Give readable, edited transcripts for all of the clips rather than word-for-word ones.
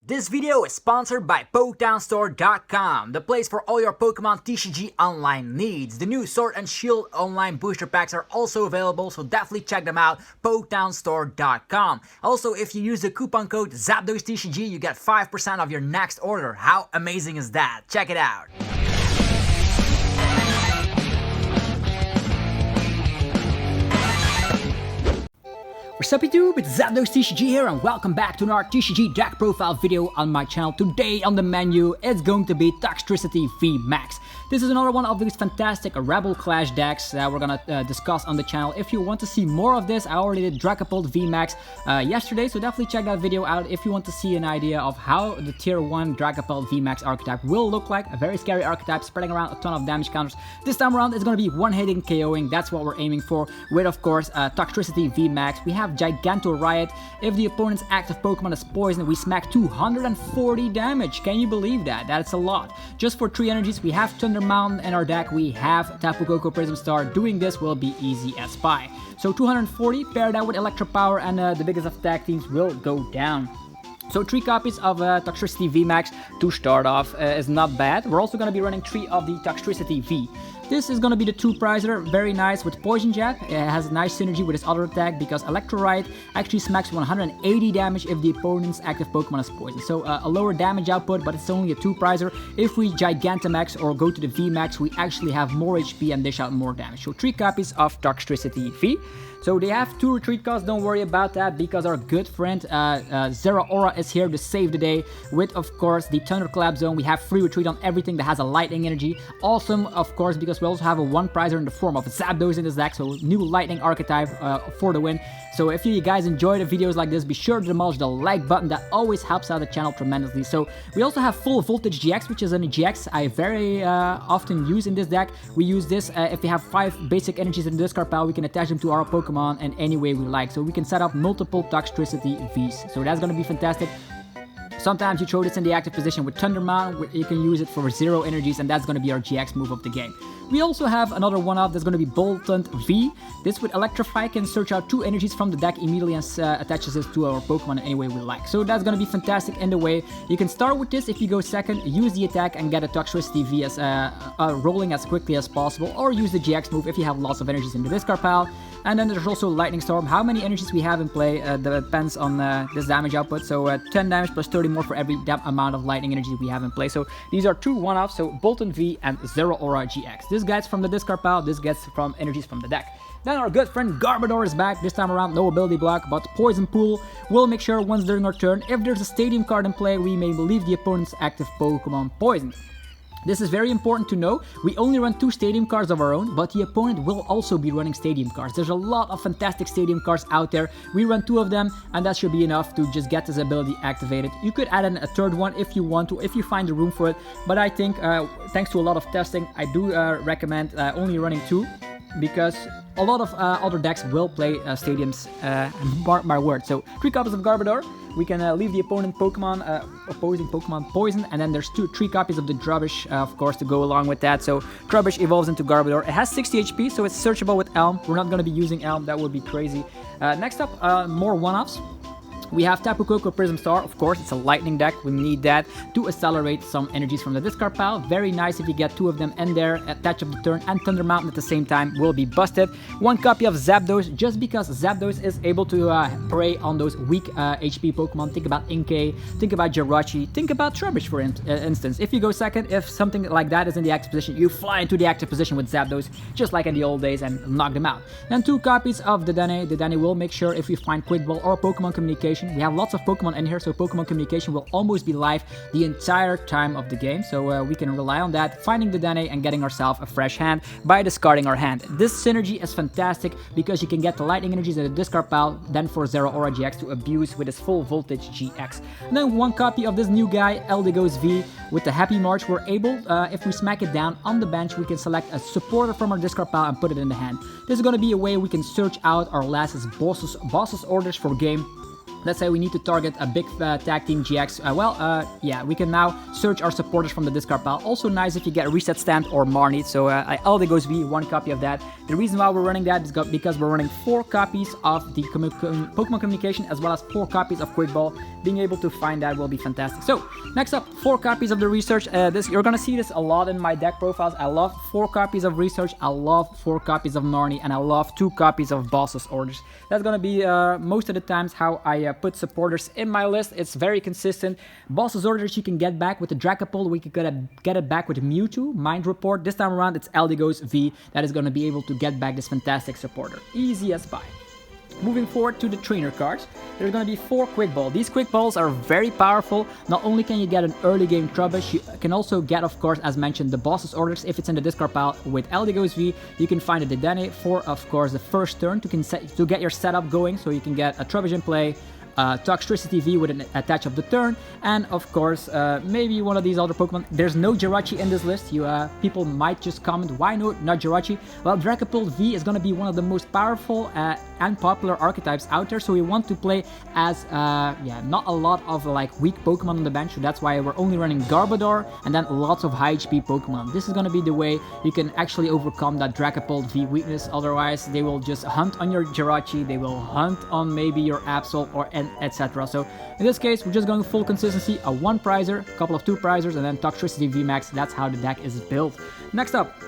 This video is sponsored by PokedownStore.com, the place for all your Pokemon TCG online needs. The new Sword and Shield online booster packs are also available, so definitely check them out, PokedownStore.com. Also, if you use the coupon code ZapdosTCG, you get 5% off your next order. How amazing is that? Check it out. What's up YouTube, it's Zapdos TCG here and welcome back to another TCG deck profile video on my channel. Today on the menu it's going to be Toxtricity V Max. This is another one of these fantastic Rebel Clash decks that we're gonna discuss on the channel. If you want to see more of this, I already did Garbodor V Max yesterday, so definitely check that video out if you want to see an idea of how the tier 1 Garbodor V Max archetype will look like. A very scary archetype, spreading around a ton of damage counters. This time around it's gonna be one-hitting KOing, that's what we're aiming for, with of course Toxtricity V Max. We have Giganto Riot. If the opponent's active Pokemon is poisoned, we smack 240 damage. Can you believe that? That's a lot. Just for 3 energies, we have Thunder Mountain in our deck. We have Tapu Koko Prism Star. Doing this will be easy as pie. So 240, pair that with Electropower, and the biggest of tag teams will go down. So 3 copies of Toxtricity V Max to start off is not bad. We're also going to be running 3 of the Toxtricity V. This is going to be the 2-prizer, very nice with Poison Jab. It has a nice synergy with its other attack because Electro Riot actually smacks 180 damage if the opponent's active Pokemon is poisoned. So a lower damage output, but it's only a 2-prizer. If we Gigantamax or go to the V Max, we actually have more HP and dish out more damage. So 3 copies of Toxtricity V. So they have 2 retreat costs, don't worry about that, because our good friend Zeraora is here to save the day with, of course, the Thunderclap Zone. We have free retreat on everything that has a lightning energy. Awesome, of course, because we also have a 1-prizer in the form of Zapdos in this deck, so new lightning archetype for the win. So if you guys enjoy the videos like this, be sure to demolish the like button. That always helps out the channel tremendously. So we also have Full Voltage GX, which is a GX I very often use in this deck. We use this if we have 5 basic energies in the discard pile, we can attach them to our Pokemon in any way we like. So we can set up multiple Toxtricity Vs. So that's going to be fantastic. Sometimes you throw this in the active position with Thunder Mountain, you can use it for 0 energies, and that's going to be our GX move of the game. We also have another one-off that's going to be Boltund V. This with Electrify can search out 2 energies from the deck immediately and attaches this to our Pokemon in any way we like. So that's going to be fantastic in the way. You can start with this if you go second, use the attack and get a Toxtricity V as rolling as quickly as possible, or use the GX move if you have lots of energies in the discard pile. And then there's also Lightning Storm. How many energies we have in play depends on this damage output. So 10 damage plus 30 more for every amount of lightning energy we have in play. So these are 2 one-offs, so Boltund V and Zeraora GX. This gets from the discard pile, this gets from energies from the deck. Then our good friend Garbodor is back. This time around, no ability block, but Poison Pool. We'll make sure once during our turn, if there's a Stadium card in play, we may leave the opponent's active Pokemon poisoned. This is very important to know. We only run 2 Stadium cards of our own, but the opponent will also be running Stadium cards. There's a lot of fantastic Stadium cards out there. We run 2 of them, and that should be enough to just get this ability activated. You could add in a 3rd one if you want to, if you find the room for it. But I think, thanks to a lot of testing, I do recommend only running 2. Because a lot of other decks will play Stadiums, mark my word. So 3 copies of Garbodor. We can leave the opposing Pokemon poison, and then there's 3 copies of the Trubbish, of course, to go along with that. So Trubbish evolves into Garbodor. It has 60 HP, so it's searchable with Elm. We're not going to be using Elm, that would be crazy. Next up, more one-offs. We have Tapu Koko Prism Star, of course, it's a lightning deck, we need that to accelerate some energies from the discard pile. Very nice if you get 2 of them in there, attach of the turn and Thunder Mountain at the same time will be busted. 1 copy of Zapdos, just because Zapdos is able to prey on those weak HP Pokemon. Think about Inkay, think about Jirachi, think about Trubbish for instance. If you go second, if something like that is in the active position, you fly into the active position with Zapdos, just like in the old days, and knock them out. Then 2 copies of Dedenne. Dedenne will make sure if we find Quick Ball or Pokemon Communication. We have lots of Pokemon in here, so Pokemon Communication will almost be live the entire time of the game, so we can rely on that, finding the Dedenne and getting ourselves a fresh hand by discarding our hand. This synergy is fantastic because you can get the lightning energies in the discard pile, then for Zeraora GX to abuse with his Full Voltage GX. And then 1 copy of this new guy, Eldegoss V, with the Happy March. We're able, if we smack it down on the bench, we can select a supporter from our discard pile and put it in the hand. This is going to be a way we can search out our last boss's orders for game. Let's say we need to target a big tag team GX. Yeah, we can now search our supporters from the discard pile. Also nice if you get Reset Stamped or Marnie. So Eldegoss V, 1 copy of that. The reason why we're running that is because we're running 4 copies of the Pokemon Communication as well as 4 copies of Quick Ball. Being able to find that will be fantastic. So next up, 4 copies of the Research. You're gonna see this a lot in my deck profiles. I love 4 copies of Research. I love 4 copies of Marnie, and I love 2 copies of Boss's Orders. That's gonna be most of the times how I put supporters in my list. It's very consistent. Boss's Orders you can get back with the Dracopult. We could get it back with Mewtwo, Mind Report. This time around it's Eldegoss V that is going to be able to get back this fantastic supporter. Easy as pie. Moving forward to the trainer cards, there's going to be 4 Quick Ball. These Quick Balls are very powerful. Not only can you get an early game Trubbish, you can also get, of course, as mentioned, the Boss's Orders if it's in the discard pile with Eldegoss V. You can find a Dedenne for, of course, the first turn to get your setup going, so you can get a Trubbish in play, Toxtricity V with an attach of the turn, and of course maybe one of these other Pokemon. There's no Jirachi in this list. People might just comment, why not Jirachi? Well, Dracopult V is going to be one of the most powerful and popular archetypes out there, so we want to play as not a lot of like weak Pokemon on the bench, so that's why we're only running Garbodor and then lots of high HP Pokemon. This is going to be the way you can actually overcome that Dracopult V weakness. Otherwise they will just hunt on your Jirachi, they will hunt on maybe your Absol or etc. So in this case we're just going full consistency, a 1 prizer, a couple of 2 prizers, and then Toxtricity V Max. That's how the deck is built. Next up,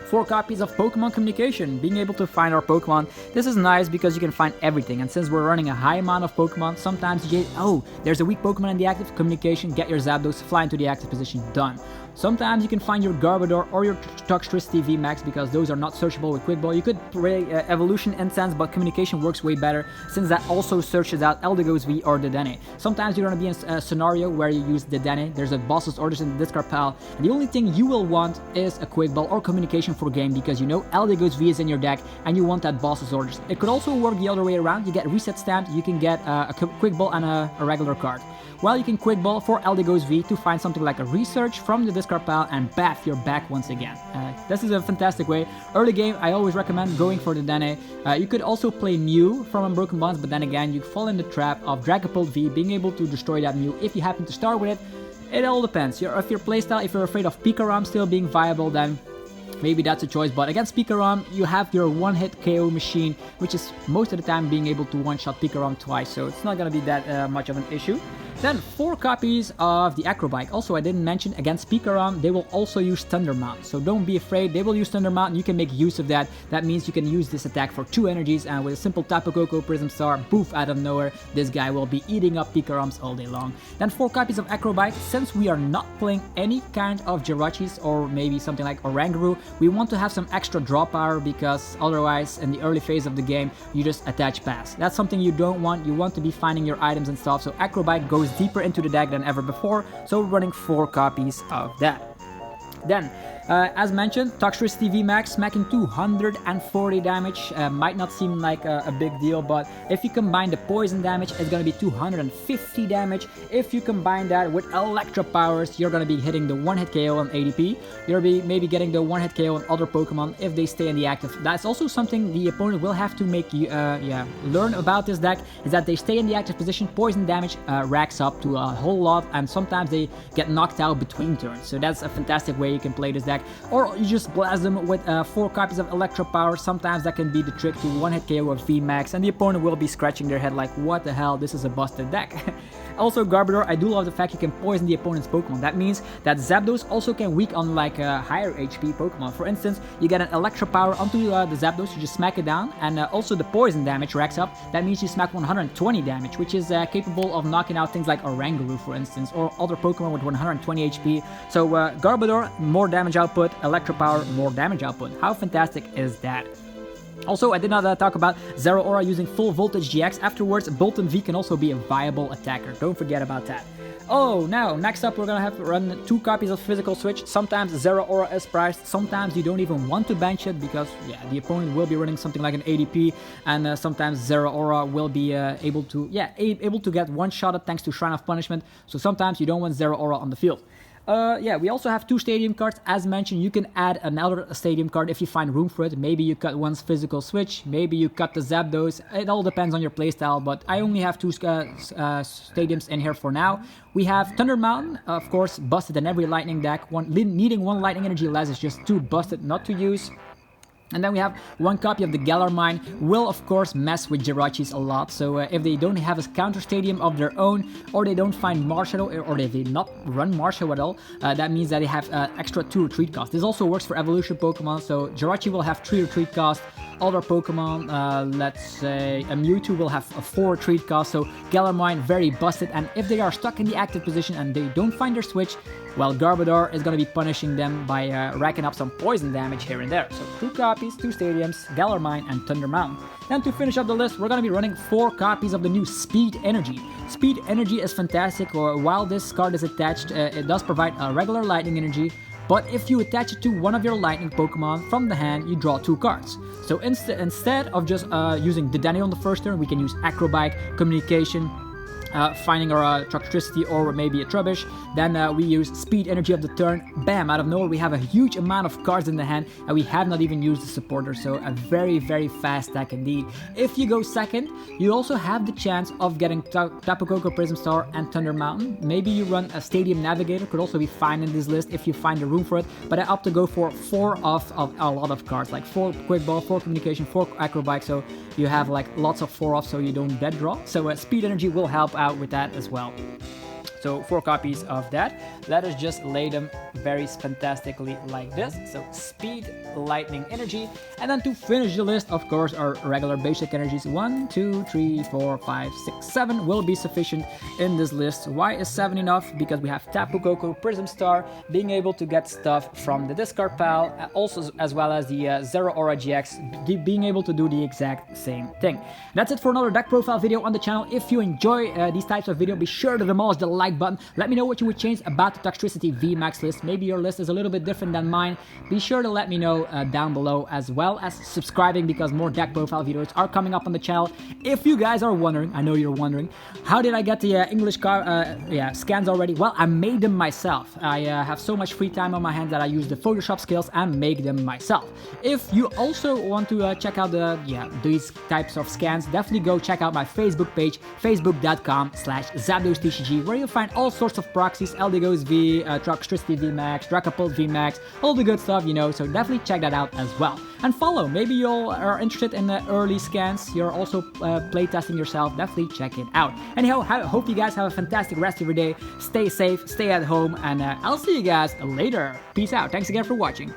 4 copies of Pokemon Communication, being able to find our Pokemon. This is nice because you can find everything, and since we're running a high amount of Pokemon, sometimes you get, oh, there's a weak Pokemon in the active Communication, get your Zapdos, fly into the active position, done. Sometimes you can find your Garbodor or your Toxtricity V Max because those are not searchable with Quick Ball. You could play Evolution Incense, but Communication works way better since that also searches out Eldegoss V or Dedenne. Sometimes you're going to be in a scenario where you use Dedenne, there's a Boss's Orders in the discard pile, and the only thing you will want is a Quick Ball or Communication for game because you know Eldegoss V is in your deck and you want that Boss's Orders. It could also work the other way around. You get Reset Stamped, you can get a Quick Ball and a regular card. Well, you can Quick Ball for Eldegoss V to find something like a Research from the discard pile and baff, you're back once again. This is a fantastic way. Early game, I always recommend going for the Dedenne. You could also play Mew from Unbroken Bonds, but then again, you fall in the trap of Dracopult V being able to destroy that Mew if you happen to start with it. It all depends. If your playstyle, if you're afraid of Pikarom still being viable, then maybe that's a choice, but against Pikarom, you have your one-hit KO machine, which is most of the time being able to one-shot Pikarom twice, so it's not going to be that much of an issue. Then 4 copies of the Acrobike. Also, I didn't mention, against Pikarom, they will also use Thunder Mount. So don't be afraid, they will use Thunder Mount and you can make use of that. That means you can use this attack for 2 energies, and with a simple Tapu Koko Prism Star, poof, out of nowhere, this guy will be eating up Pikaroms all day long. Then 4 copies of Acrobike. Since we are not playing any kind of Jirachis or maybe something like Oranguru, we want to have some extra draw power because otherwise in the early phase of the game, you just attach pass. That's something you don't want. You want to be finding your items and stuff, so Acrobike goes deeper into the deck than ever before, so we're running 4 copies of that. Then, as mentioned, Toxtricity V Max smacking 240 damage. Might not seem like a big deal, but if you combine the poison damage, it's going to be 250 damage. If you combine that with Electropowers, you're going to be hitting the one-hit KO on ADP. You'll be maybe getting the one-hit KO on other Pokemon if they stay in the active. That's also something the opponent will have to make you learn about this deck, is that they stay in the active position, poison damage racks up to a whole lot, and sometimes they get knocked out between turns. So that's a fantastic way you can play this deck. Or you just blast them with 4 copies of Electropower. Sometimes that can be the trick to one-hit KO of V Max, and the opponent will be scratching their head like, what the hell, this is a busted deck. Also, Garbodor, I do love the fact you can poison the opponent's Pokemon. That means that Zapdos also can weak on like higher HP Pokemon. For instance, you get an Electropower onto the Zapdos, you just smack it down, and also the poison damage racks up. That means you smack 120 damage, which is capable of knocking out things like Oranguru, for instance, or other Pokemon with 120 HP. So Garbodor, more damage output, Electropower, more damage output. How fantastic is that? Also, I did not talk about Zeraora using full voltage GX. Afterwards, Boltund V can also be a viable attacker. Don't forget about that. Oh, now, next up we're gonna have to run 2 copies of Physical Switch. Sometimes Zeraora is priced, sometimes you don't even want to bench it because, yeah, the opponent will be running something like an ADP, and sometimes Zeraora will be able to get one-shotted thanks to Shrine of Punishment, so sometimes you don't want Zeraora on the field. Yeah, we also have 2 stadium cards. As mentioned, you can add another stadium card if you find room for it. Maybe you cut one's physical switch, maybe you cut the Zapdos. It all depends on your playstyle, but I only have 2 stadiums in here for now. We have Thunder Mountain, of course, busted in every lightning deck. Needing 1 lightning energy less is just too busted not to use. And then we have 1 copy of the Galar Mine. Will of course mess with Jirachis a lot, so if they don't have a counter stadium of their own, or they don't find Marshadow, or if they not run Marshadow at all, that means that they have extra 2 retreat cost. This also works for evolution Pokemon, so Jirachi will have 3 retreat cost. Other Pokemon, let's say a Mewtwo will have a 4 retreat cost, so Galar Mine very busted, and if they are stuck in the active position and they don't find their switch, well, Garbodor is going to be punishing them by racking up some poison damage here and there. So 2 copies, 2 stadiums, Galar Mine and Thunder Mountain. Then to finish up the list, we're going to be running 4 copies of the new Speed Energy. Speed Energy is fantastic. While this card is attached, it does provide a regular lightning energy, but if you attach it to one of your lightning Pokemon from the hand, you draw 2 cards. So instead of just using Dedenne on the first turn, we can use Acrobike, Communication, finding our Toxtricity or maybe a Trubbish. Then we use Speed Energy of the turn. Bam! Out of nowhere we have a huge amount of cards in the hand, and we have not even used the supporter, so a very, very fast deck indeed. If you go second, you also have the chance of getting Tapu Koko, Prism Star and Thunder Mountain. Maybe you run a Stadium Navigator, could also be fine in this list if you find the room for it, but I opt to go for 4 of a lot of cards, like 4 Quick Ball, 4 Communication, 4 Acrobike, so you have like lots of 4 off so you don't dead draw. So Speed Energy will help out with that as well. So 4 copies of that. Let us just lay them very fantastically like this. So Speed, Lightning Energy. And then to finish the list, of course, our regular basic energies. 1, 2, 3, 4, 5, 6, 7 will be sufficient in this list. Why is 7 enough? Because we have Tapu Koko, Prism Star, being able to get stuff from the discard pile, also as well as the Zeraora GX, being able to do the exact same thing. That's it for another deck profile video on the channel. If you enjoy these types of videos, be sure to demolish the like button. Let me know what you would change about the Toxtricity V Max list. Maybe your list is a little bit different than mine. Be sure to let me know down below, as well as subscribing, because more deck profile videos are coming up on the channel. If you guys are wondering, I know you're wondering, how did I get the English scans already? Well, I made them myself. I have so much free time on my hands that I use the Photoshop skills and make them myself. If you also want to check out these types of scans, definitely go check out my Facebook page, facebook.com/Zapdos TCG, where you'll find all sorts of proxies, Eldegoss V, Toxtricity V Max, Dracopult V Max, all the good stuff, you know, so definitely check that out as well. And follow, maybe you are interested in the early scans, you're also playtesting yourself, definitely check it out. Anyhow, hope you guys have a fantastic rest of your day, stay safe, stay at home, and I'll see you guys later. Peace out, thanks again for watching.